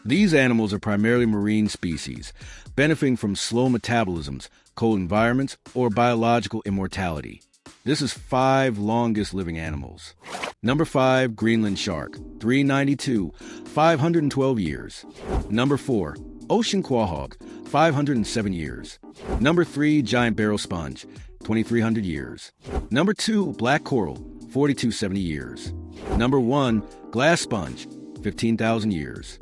These animals are primarily marine species, benefiting from slow metabolisms, cold environments, or biological immortality. This is 5 longest living animals. Number 5, Greenland shark, 392, 512 years. Number 4, ocean quahog, 507 years. Number 3, giant barrel sponge, 2,300 years. Number 2, black coral, 4,270 years. Number 1, glass sponge, 15,000 years.